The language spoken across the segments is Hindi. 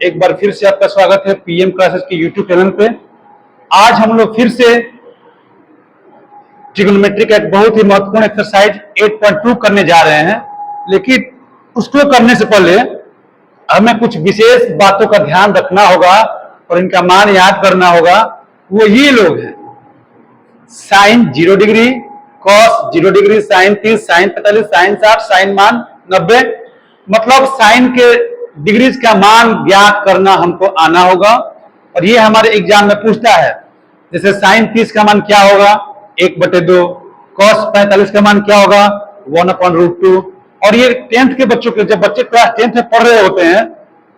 एक बार फिर से आपका स्वागत है पीएम क्लासेस के यूट्यूब चैनल पे। आज हम लोग फिर से ट्रिग्नोमेट्री का एक बहुत ही महत्वपूर्ण एक्सरसाइज 8.2 करने जा रहे हैं, लेकिन उसको करने से पहले हमें कुछ विशेष बातों का ध्यान रखना होगा और इनका मान याद करना होगा। वो ये लोग हैं: sine 0 degree, cos 0 degree, sine 30, sine 45, sine 60, sine मान 90। मतलब साइन के डिग्रीज का मान ज्ञात करना हमको आना होगा और ये हमारे एग्जाम में पूछता है। जैसे साइन 30 का मान क्या होगा? 1/2। कॉस 45 का मान क्या होगा? 1/√2। और ये 10th के बच्चों के, जब बच्चे क्लास 10th में पढ़ रहे होते हैं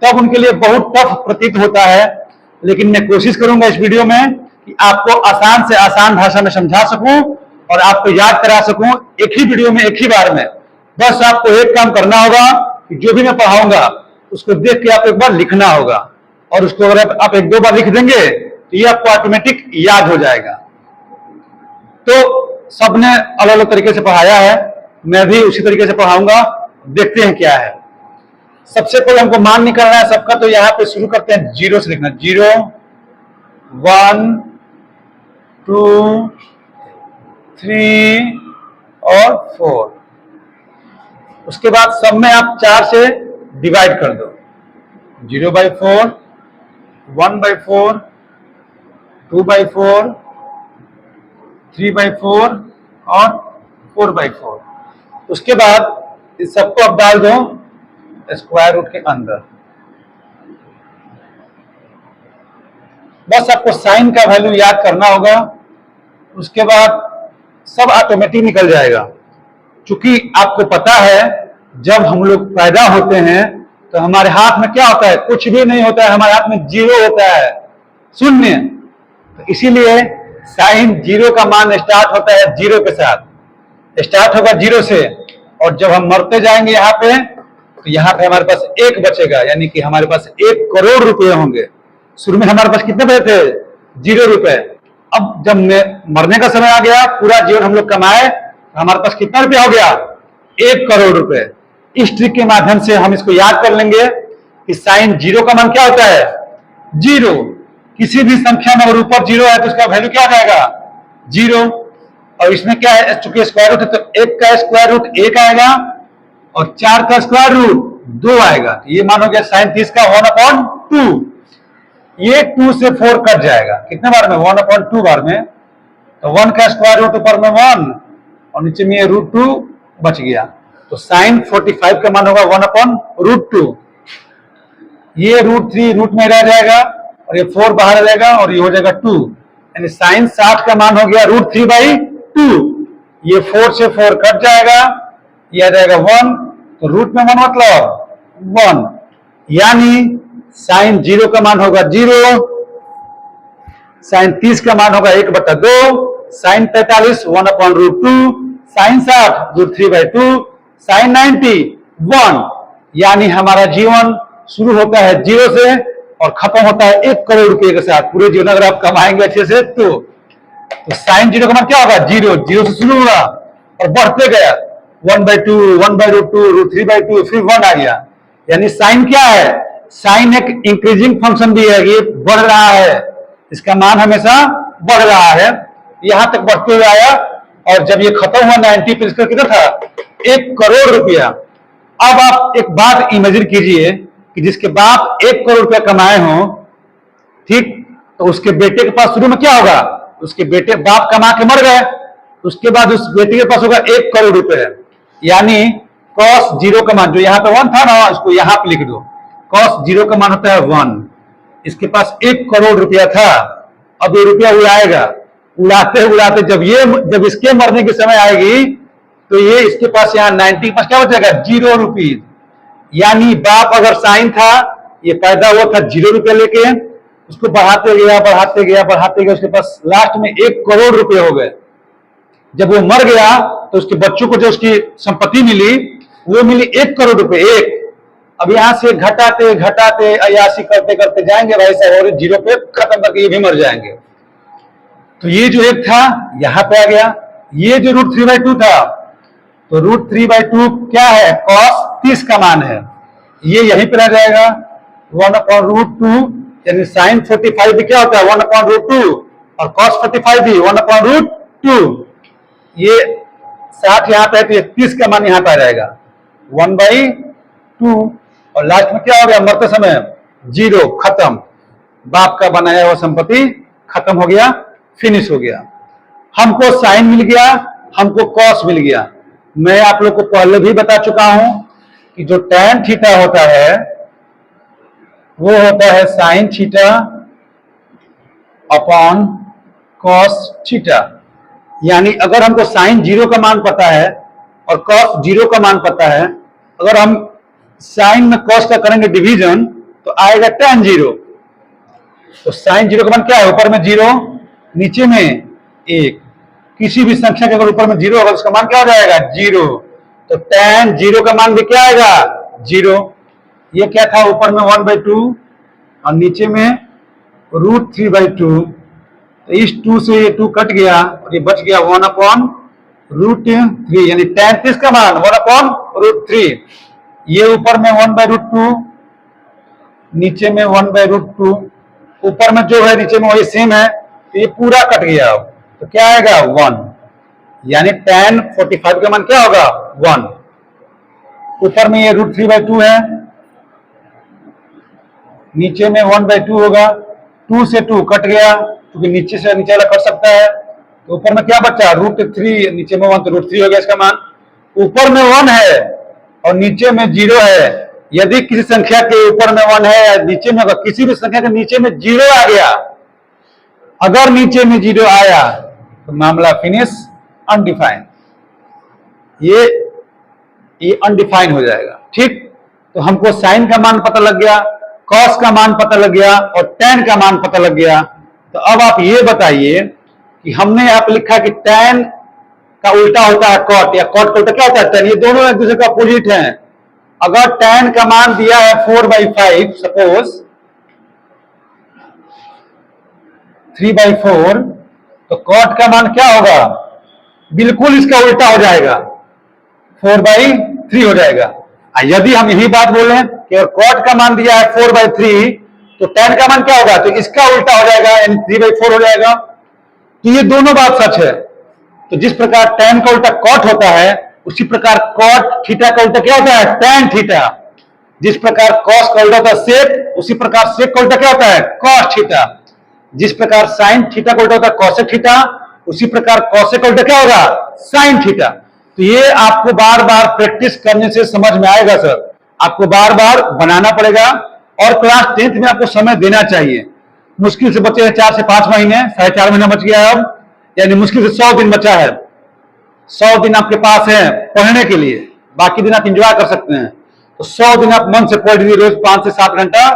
तब उनके लिए बहुत टफ प्रतीत होता है, लेकिन मैं कोशिश करूंगा इस वीडियो में कि आपको आसान से आसान भाषा में समझा सकूं और आपको याद करा सकूं एक ही वीडियो में, एक ही बार में। बस आपको एक काम करना होगा कि जो भी मैं पढ़ाऊंगा उसको देख के आप एक बार लिखना होगा, और उसको अगर आप 1-2 बार लिख देंगे तो ये आपको ऑटोमेटिक याद हो जाएगा। तो सबने अलग अलग तरीके से पढ़ाया है, मैं भी उसी तरीके से पढ़ाऊंगा। देखते हैं क्या है। सबसे पहले हमको मान निकालना है सबका, तो यहां पे शुरू करते हैं 0 से लिखना। 0, 1, 2, 3 और 4। उसके बाद सब में आप 4 से डिवाइड कर दो। 0/4, 1/4, 2/4, 3/4 और 4/4। उसके बाद इस सबको आप डाल दो स्क्वायर रूट के अंदर। बस आपको साइन का वैल्यू याद करना होगा, उसके बाद सब ऑटोमेटिक निकल जाएगा। क्योंकि आपको पता है जब हम लोग पैदा होते हैं तो हमारे हाथ में क्या होता है? कुछ भी नहीं होता है, हमारे हाथ में 0 होता है, 0। तो इसीलिए साइन 0 का मान स्टार्ट होता है 0 के साथ, स्टार्ट होगा 0 से, और जब हम मरते जाएंगे यहाँ पे तो यहाँ पे हमारे पास 1 बचेगा, यानी कि हमारे पास 1 करोड़ रुपए होंगे। शुरू में हमारे पास कितने बचे थे? 0 रुपए। अब जब मरने का समय आ गया, पूरा जीवन हम लोग कमाए, तो हमारे पास कितना रुपया हो गया? 1 करोड़ रुपए। इस ट्रिक के माध्यम से हम इसको याद कर लेंगे कि साइन 0 का मान क्या होता है? 0। किसी भी संख्या में अगर ऊपर 0 है तो उसका वैल्यू क्या आ जाएगा? 0। और इसमें क्या है? चूंकि स्क्वायर रूट है तो 1 का स्क्वायर रूट 1 आएगा और 4 का स्क्वायर रूट 2 आएगा। ये मान हो गया साइन 30 का 1/2। ये 2 से 4 कट जाएगा कितने बार में? 1/2 बार में। तो 1 का स्क्वायर रूट ऊपर में 1 और नीचे में ये √2 बच गया। तो साइन 45 का मान होगा 1/√2। ये √3 रूट में रह जाएगा और ये 4 बाहर आ जाएगा और ये हो जाएगा 2, यानी साइन 60 का मान हो गया √3/2। ये 4 से 4 कट जाएगा, ये आ जाएगा 1, तो रूट में 1 मतलब 1, यानी साइन 0 का मान होगा 0, साइन 30 का मान होगा 1/2, साइन 45 1/√2, साइन 60 √3/2, साइन 90 1। यानी हमारा जीवन शुरू होता है 0 से और खत्म होता है 1 करोड़ रुपए के साथ। पूरे जीवन अगर आप कमाएंगे अच्छे से तो साइन 0 का मान क्या होगा? 0। 0 से शुरू होगा और बढ़ते गया 1/2, 1/√2, √3/2, फिर 1 आ गया। यानी साइन क्या है? साइन एक इंक्रीजिंग फंक्शन भी है, ये बढ़ रहा है, इसका मान हमेशा बढ़ रहा है। यहां तक बढ़ते हुए आया और जब ये खत्म हुआ 90 पे, इसका कितना था? 1 करोड़ रुपया। अब आप एक बात इमेजिन कीजिए कि जिसके बाप 1 करोड़ रुपया कमाए हो, ठीक, तो उसके बेटे के पास शुरू में क्या होगा? उसके बेटे, बाप कमा के मर गए, उसके बाद उस बेटे के पास होगा 1 करोड़ रुपए। यानी कॉस 0 का मान, जो यहाँ पे 1 था ना, उसको यहाँ पे लिख दो। कॉस 0 का मान होता है 1। इसके पास 1 करोड़ रुपया था, अब ये रुपया उड़ाएगा, उड़ाते उड़ाते जब इसके मरने की समय आएगी तो ये इसके पास यहाँ 90 के पास क्या बचेगा? 0 रुपीज। यानी बाप अगर साइन था, ये पैदा हुआ था 0 रुपया लेके, उसको बढ़ाते गया बढ़ाते गया बढ़ाते गया, उसके पास लास्ट में 1 करोड़ रुपए हो गए। जब वो मर गया तो उसके बच्चों को जो उसकी संपत्ति मिली वो मिली 1 करोड़ रुपए। 1, अब यहां से घटाते घटाते अयासी करते करते जाएंगे भाई साहब, और 0 पे खत्म करके ये भी मर जाएंगे। तो ये जो 1 था यहां पे आ गया, ये जो √3/2 था, तो √3/2 क्या है? cos 30 का मान है, ये यहीं पे रह जाएगा। 1/√2, यानी साइन 45 भी क्या होता है 1/√2, और कॉस 45 भी 1/√2। ये 60 यहाँ पे है तो ये 30 का मान यहाँ पे आ जाएगा 1/2, और लास्ट में क्या हो गया मरते समय 0, खत्म। बाप का बनाया हुआ संपत्ति खत्म हो गया, फिनिश हो गया। हमको साइन मिल गया, हमको कॉस मिल गया। मैं आप लोग को पहले भी बता चुका हूं कि जो tan थीटा होता है वो होता है sine theta upon cos theta. यानी अगर हमको साइन 0 का मान पता है और कॉस 0 का मान पता है, अगर हम साइन में कॉस का करेंगे डिवीजन तो आएगा tan 0। तो साइन 0 का मान क्या है, ऊपर में 0 नीचे में 1। किसी भी संख्या के अगर ऊपर में 0 होगा उसका मान क्या हो जाएगा 0। तो tan 0 का मान भी क्या आएगा 0। ये क्या था, ऊपर में 1/2 और नीचे में √3/2। तो इस 2 से ये 2 कट गया और ये बच गया 1/√3, यानी tan 30 का मान 1/√3। ये ऊपर में 1/√2, नीचे में 1/√2। ऊपर में जो है नीचे में वही सेम है, तो ये पूरा कट गया। तो क्या आएगा 1, यानी tan 45 का मान क्या होगा 1। ऊपर में ये √3/2 है, नीचे में 1/2 होगा। 2 से 2 कट गया क्योंकि नीचे से नीचे वाला कट सकता है। तो ऊपर में क्या बचा √3, नीचे में 1, तो √3 हो गया इसका मान। ऊपर में 1 है और नीचे में 0 है। यदि किसी संख्या के ऊपर में 1 है या नीचे में, अगर किसी भी संख्या के नीचे में 0 आ गया, अगर नीचे में 0 आया तो मामला फिनिश, अनडिफाइंड। ये अनडिफाइंड हो जाएगा। ठीक, तो हमको साइन का मान पता लग गया, कॉस का मान पता लग गया और tan का मान पता लग गया। तो अब आप ये बताइए कि हमने यहां पर लिखा कि tan का उल्टा होता है cot, या cot का उल्टा क्या होता है tan। ये दोनों एक दूसरे का अपोजिट हैं। अगर tan का मान दिया है 4/5, सपोज 3/4, तो cot का मान क्या होगा, बिल्कुल इसका उल्टा हो जाएगा, 4/3 हो जाएगा। यदि हम यही बात बोलें कि अगर cot का मान दिया है 4/3, तो tan का मान क्या होगा, तो इसका उल्टा हो जाएगा, यानी 3/4 हो जाएगा। तो ये दोनों बात सच है। तो जिस प्रकार tan का उल्टा cot होता है, उसी प्रकार cot थीटा का उल्टा क्या होता है tan थीटा। जिस प्रकार cos का उल्टा होता है sec, उसी प्रकार sec का उल्टा क्या होता है cos थीटा। जिस प्रकार sin थीटा का उल्टा होता है cosec थीटा, उसी प्रकार cosec का उल्टा क्या होगा sin थीटा। तो ये आपको बार बार प्रैक्टिस करने से समझ में आएगा सर। आपको बार बार बनाना पड़ेगा और क्लास 10th में आपको समय देना चाहिए। मुश्किल से बचे हैं 4 से 5 महीने, 4.5 महीना बच गया है अब, यानी मुश्किल से 100 दिन बचा है। 100 दिन आपके पास है पढ़ने के लिए, बाकी दिन आप इंजॉय कर सकते हैं। तो 100 दिन आप मन से पढ़ लीजिए, रोज 5 से 7 घंटा,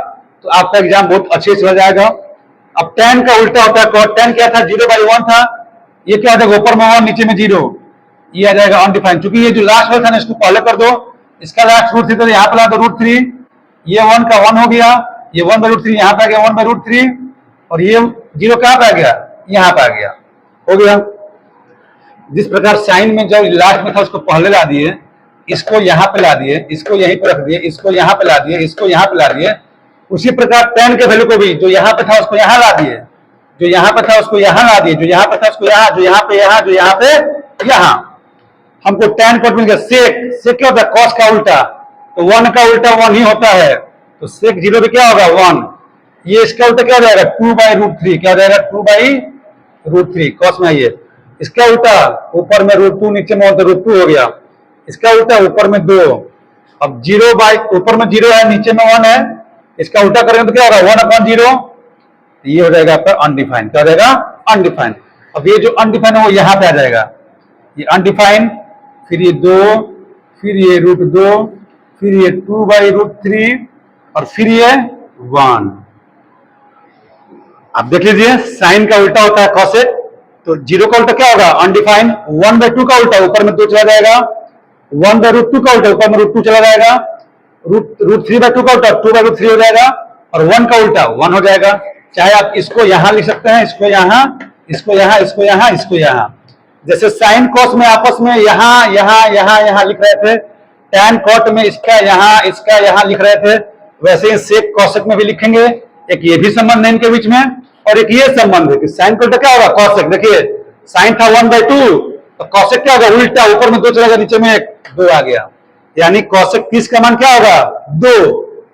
तो आपका एग्जाम बहुत अच्छे से हो जाएगा। अब tan का उल्टा होता है cot। tan क्या था 0/1 था, ये क्या हो जाएगा ऊपर में 1 नीचे में 0, ये आ जाएगा अनडिफाइंड। क्योंकि ये जो लास्ट वाला था ना इसको पहले कर दो, इसका लास्ट √3 तो यहाँ पे ला दो √3, ये 1 का 1 हो गया, ये 1/√3 यहाँ पे आ गया 1/√3, और ये 0 कहाँ पे आ गया यहाँ पे आ गया, हो गया। जिस प्रकार साइन में जो लास्ट में था उसको पहले ला दिए, इसको यहाँ पे ला दिए, इसको यहीं पे रख दिए, इसको यहाँ पे ला दिए, इसको यहाँ पे ला दिए, उसी प्रकार tan के वैल्यू को भी जो यहाँ पे था उसको यहाँ ला दिए, जो यहाँ पे था उसको यहाँ ला दिए, जो यहाँ पे था उसको यहाँ, जो यहाँ पे यहाँ, जो यहाँ पे यहाँ। हमको tan cot मिल गया। sec क्या होता है cos का उल्टा, तो 1 का उल्टा 1 ही होता है, तो sec 0 पे क्या होगा 1। ये इसका उल्टा क्या हो जाएगा 2/√3, क्या हो जाएगा 2/√3 cos में। ये इसका उल्टा ऊपर में √2 नीचे में √2 हो गया, इसका उल्टा ऊपर में 2। अब 0 ऊपर में 0 है नीचे में 1 है, इसका उल्टा करेंगे तो क्या होगा 1/0, ये हो जाएगा आपका अनडिफाइंड। क्या हो जाएगा अनडिफाइंड। अब ये जो अनडिफाइंड है वो यहाँ पे आ जाएगा, ये अनडिफाइंड, फिर ये 2, फिर ये √2, फिर ये 2/√3 और फिर ये 1। आप देख लीजिए साइन का उल्टा होता है cosec, तो 0 का उल्टा क्या होगा अनडिफाइंड। 1/2 का उल्टा ऊपर में 2 चला जाएगा, 1/√2 का उल्टा ऊपर में √2 चला जाएगा, √3/2 का उल्टा 2/√3 हो जाएगा, और 1 का उल्टा 1 हो जाएगा। चाहे आप इसको यहां लिख सकते हैं, इसको यहां, इसको यहां, इसको यहां, इसको यहां। जैसे साइन कॉस में आपस में यहां यहां यहां यहां लिख रहे थे, tan cot में इसका यहां लिख रहे थे, वैसे ही सेक कौशिक में भी लिखेंगे। एक ये भी संबंध है इनके बीच में, और एक ये संबंध है कि साइन का उल्टा क्या होगा, कौशिक। देखिए साइन था 1/2, तो कौशिक क्या होगा, उल्टा, ऊपर में 2 चला गया, नीचे में 1, 2 आ गया। यानी कौशिक 30 का मान क्या होगा, 2।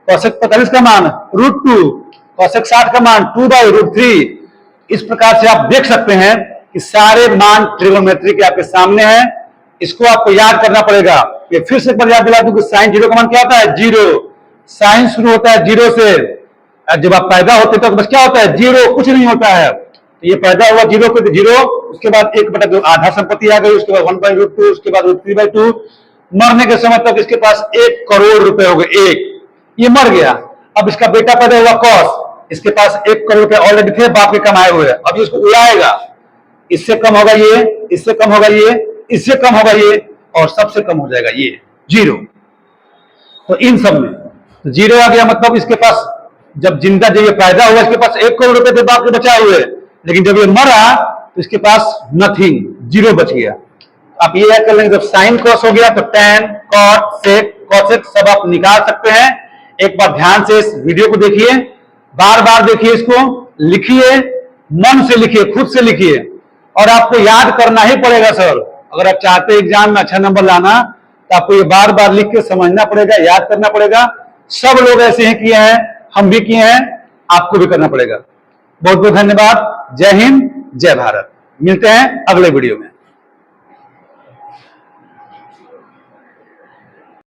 कौशिक 45 का मान √2। कौशिक 60 का मान 2/√3। इस प्रकार से आप देख सकते हैं कि सारे मान ट्रिगोनोमेट्री के आपके सामने हैं। इसको आपको याद करना पड़ेगा। ये फिर से एक बार याद दिला दूं कि साइन 0 का मान क्या होता है, 0। साइन शुरू होता है 0 से, जब आप पैदा होते तो बस क्या होता है, 0, कुछ नहीं होता है। तो ये पैदा हुआ 0 पे, 0, उसके बाद 1/2 आधा संपत्ति आ गई, उसके बाद 1/√2, उसके बाद √3/2। मरने के समय तक इसके पास 1 करोड़ रुपए हो गए। ये मर गया। अब इसका बेटा पैदा हुआ कौश, इसके पास 1 करोड़ रुपए ऑलरेडी थे, बाप के कमाए हुए। अब इसको उड़ाएगा, इससे कम होगा ये, इससे कम होगा ये, इससे कम होगा ये, और सबसे कम हो जाएगा ये 0। तो इन सब में 0 आ गया, मतलब इसके पास जब जिंदा, जब ये पैदा हुआ, इसके पास 1 करोड़ रुपए थे बाप के बचाए हुए, लेकिन जब ये मरा तो इसके पास नथिंग, 0 बच गया। आप ये याद कर लेंगे, जब साइन कॉस हो गया तो टैन, कॉट, सेक, कॉसेक सब आप निकाल सकते हैं। एक बार ध्यान से इस वीडियो को देखिए, बार बार देखिए, इसको लिखिए, मन से लिखिए, खुद से लिखिए, और आपको याद करना ही पड़ेगा सर। अगर आप चाहते हैं एग्जाम में अच्छा नंबर लाना, तो आपको ये बार बार लिख के समझना पड़ेगा, याद करना पड़ेगा। सब लोग ऐसे ही किए हैं, हम भी किए हैं, आपको भी करना पड़ेगा। बहुत बहुत धन्यवाद। जय हिंद, जय भारत। मिलते हैं अगले वीडियो में।